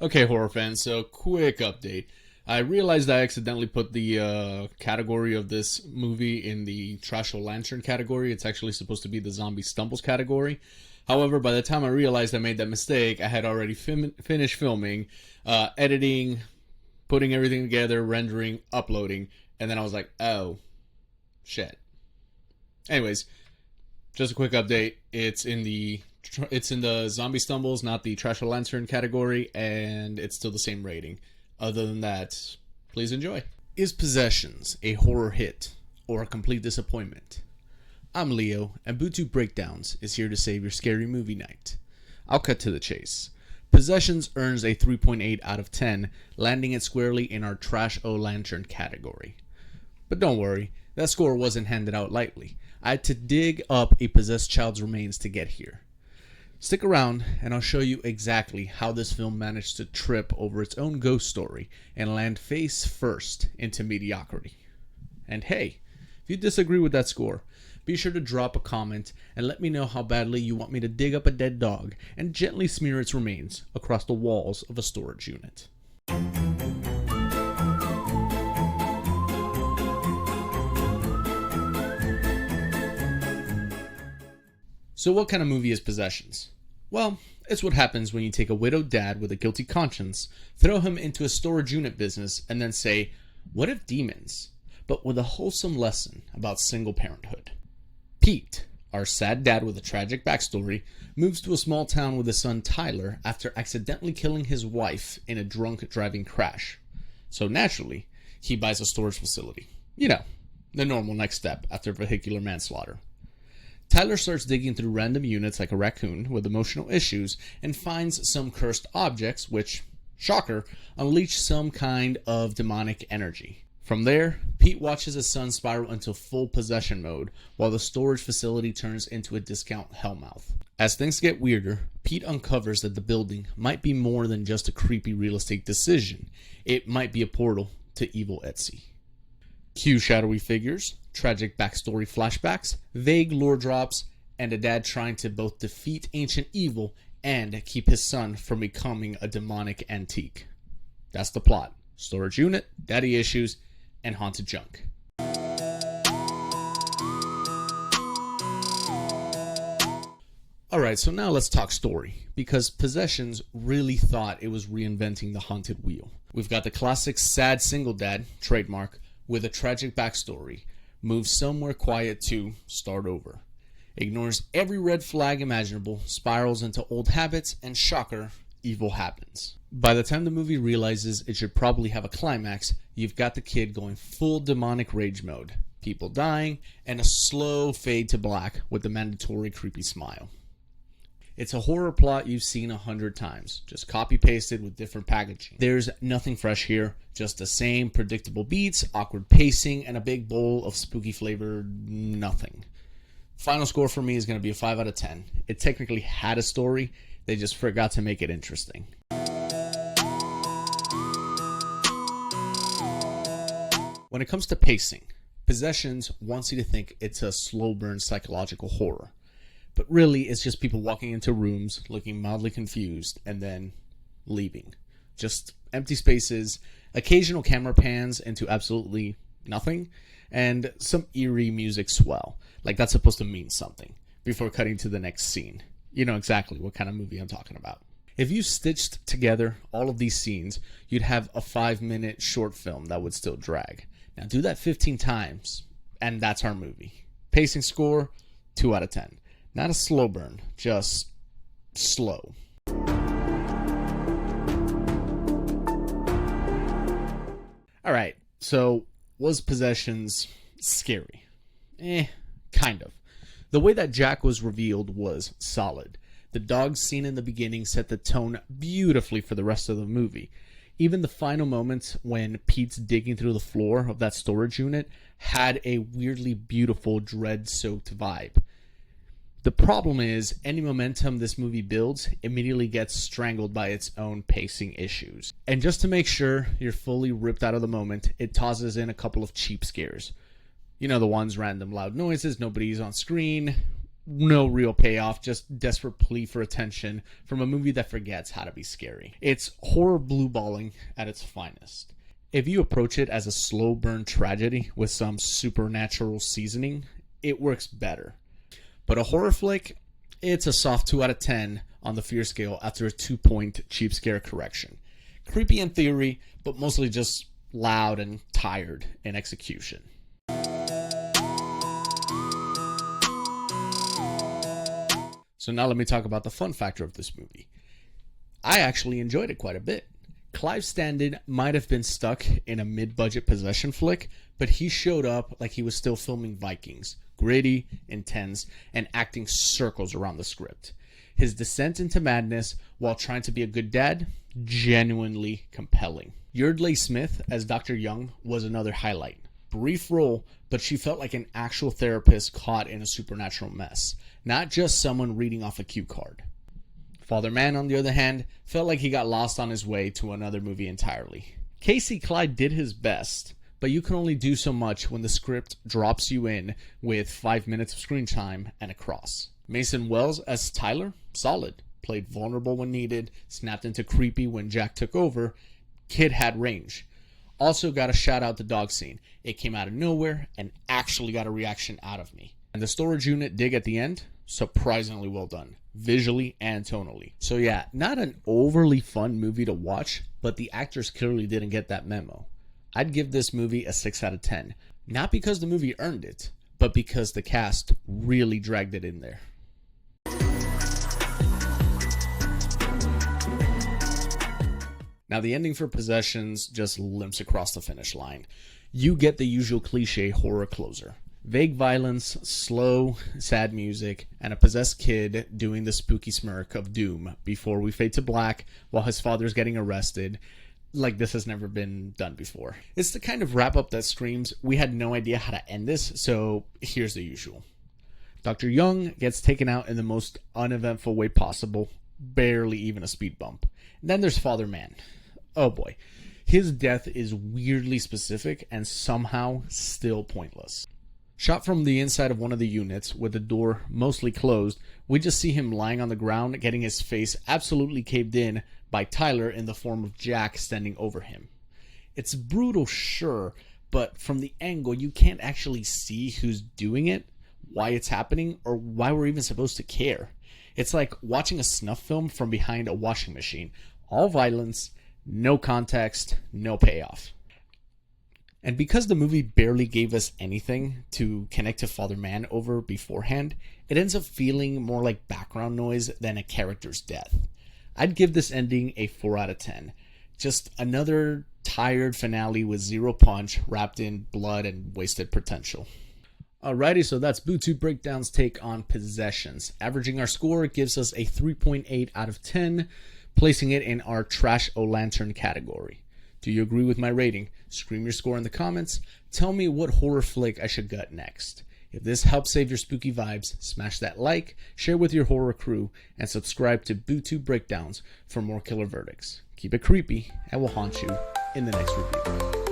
Okay, horror fans, so quick update. I realized I accidentally put the category of this movie in the Trash o' Lantern category. It's actually supposed to be the Zombie Stumbles category. However, by the time I realized I made that mistake, I had already finished filming, editing, putting everything together, rendering, uploading, and then I was like, oh, shit. Anyways, just a quick update. It's in the Zombie Stumbles, not the Trash o' Lantern category, and it's still the same rating. Other than that, please enjoy. Is Possessions a horror hit or a complete disappointment? I'm Leo, and Bootube Breakdowns is here to save your scary movie night. I'll cut to the chase. Possessions earns a 3.8 out of 10, landing it squarely in our Trash o' Lantern category. But don't worry, that score wasn't handed out lightly. I had to dig up a possessed child's remains to get here. Stick around and I'll show you exactly how this film managed to trip over its own ghost story and land face first into mediocrity. And hey, if you disagree with that score, be sure to drop a comment and let me know how badly you want me to dig up a dead dog and gently smear its remains across the walls of a storage unit. So what kind of movie is Possessions? Well, it's what happens when you take a widowed dad with a guilty conscience, throw him into a storage unit business, and then say, what if demons? But with a wholesome lesson about single parenthood. Pete, our sad dad with a tragic backstory, moves to a small town with his son Tyler after accidentally killing his wife in a drunk driving crash. So naturally, he buys a storage facility. You know, the normal next step after vehicular manslaughter. Tyler starts digging through random units like a raccoon with emotional issues and finds some cursed objects which, shocker, unleash some kind of demonic energy. From there, Pete watches his son spiral into full possession mode while the storage facility turns into a discount hellmouth. As things get weirder, Pete uncovers that the building might be more than just a creepy real estate decision. It might be a portal to evil Etsy. Cue shadowy figures, tragic backstory flashbacks, vague lore drops, and a dad trying to both defeat ancient evil and keep his son from becoming a demonic antique. That's the plot. Storage unit, daddy issues, and haunted junk. Alright, so now let's talk story, because Possessions really thought it was reinventing the haunted wheel. We've got the classic sad single dad, trademark, with a tragic backstory, moves somewhere quiet to start over. Ignores every red flag imaginable, spirals into old habits, and shocker, evil happens. By the time the movie realizes it should probably have a climax, you've got the kid going full demonic rage mode, people dying, and a slow fade to black with the mandatory creepy smile. It's a horror plot you've seen 100 times, just copy-pasted with different packaging. There's nothing fresh here, just the same predictable beats, awkward pacing, and a big bowl of spooky flavored nothing. Final score for me is going to be a 5 out of 10. It technically had a story, they just forgot to make it interesting. When it comes to pacing, Possessions wants you to think it's a slow burn psychological horror. But really, it's just people walking into rooms, looking mildly confused, and then leaving. Just empty spaces, occasional camera pans into absolutely nothing, and some eerie music swell. Like that's supposed to mean something, before cutting to the next scene. You know exactly what kind of movie I'm talking about. If you stitched together all of these scenes, you'd have a 5-minute short film that would still drag. Now do that 15 times, and that's our movie. Pacing score, 2 out of 10. Not a slow burn, just slow. Alright, so was Possessions scary? Kind of. The way that Jack was revealed was solid. The dog scene in the beginning set the tone beautifully for the rest of the movie. Even the final moments when Pete's digging through the floor of that storage unit had a weirdly beautiful, dread-soaked vibe. The problem is, any momentum this movie builds immediately gets strangled by its own pacing issues. And just to make sure you're fully ripped out of the moment, it tosses in a couple of cheap scares. You know, the ones, random loud noises, nobody's on screen, No real payoff, just desperate plea for attention from a movie that forgets how to be scary. It's horror blue balling at its finest. If you approach it as a slow burn tragedy with some supernatural seasoning, it works better. But a horror flick, it's a soft 2 out of 10 on the fear scale after a 2-point cheap scare correction. Creepy in theory, but mostly just loud and tired in execution. So now let me talk about the fun factor of this movie. I actually enjoyed it quite a bit. Clive Standen might have been stuck in a mid-budget possession flick, but he showed up like he was still filming Vikings, gritty, intense, and acting circles around the script. His descent into madness while trying to be a good dad, genuinely compelling. Yeardley Smith as Dr. Young was another highlight. Brief role, but she felt like an actual therapist caught in a supernatural mess, not just someone reading off a cue card. Father Mann, on the other hand, felt like he got lost on his way to another movie entirely. Casey Clyde did his best, but you can only do so much when the script drops you in with 5 minutes of screen time and a cross. Mason Wells as Tyler, solid. Played vulnerable when needed, snapped into creepy when Jack took over. Kid had range. Also got a shout out the dog scene. It came out of nowhere and actually got a reaction out of me. And the storage unit dig at the end, surprisingly well done, visually and tonally. So yeah, not an overly fun movie to watch, but the actors clearly didn't get that memo. I'd give this movie a 6 out of 10. Not because the movie earned it, but because the cast really dragged it in there. Now the ending for Possessions just limps across the finish line. You get the usual cliche horror closer. Vague violence, slow, sad music, and a possessed kid doing the spooky smirk of doom before we fade to black while his father's getting arrested, like this has never been done before. It's the kind of wrap-up that screams, we had no idea how to end this, so here's the usual. Dr. Young gets taken out in the most uneventful way possible, barely even a speed bump. And then there's Father Mann. Oh boy. His death is weirdly specific and somehow still pointless. Shot from the inside of one of the units, with the door mostly closed, we just see him lying on the ground, getting his face absolutely caved in by Tyler in the form of Jack standing over him. It's brutal, sure, but from the angle, you can't actually see who's doing it, why it's happening, or why we're even supposed to care. It's like watching a snuff film from behind a washing machine. All violence, no context, no payoff. And because the movie barely gave us anything to connect to Father Mann over beforehand, it ends up feeling more like background noise than a character's death. I'd give this ending a 4 out of 10. Just another tired finale with zero punch, wrapped in blood and wasted potential. Alrighty, so that's Bootube Breakdowns' take on Possessions. Averaging our score gives us a 3.8 out of 10, placing it in our Trash O Lantern category. Do you agree with my rating? Scream your score in the comments. Tell me what horror flick I should gut next. If this helps save your spooky vibes, smash that like, share with your horror crew, and subscribe to Bootube Breakdowns for more killer verdicts. Keep it creepy, and we'll haunt you in the next review.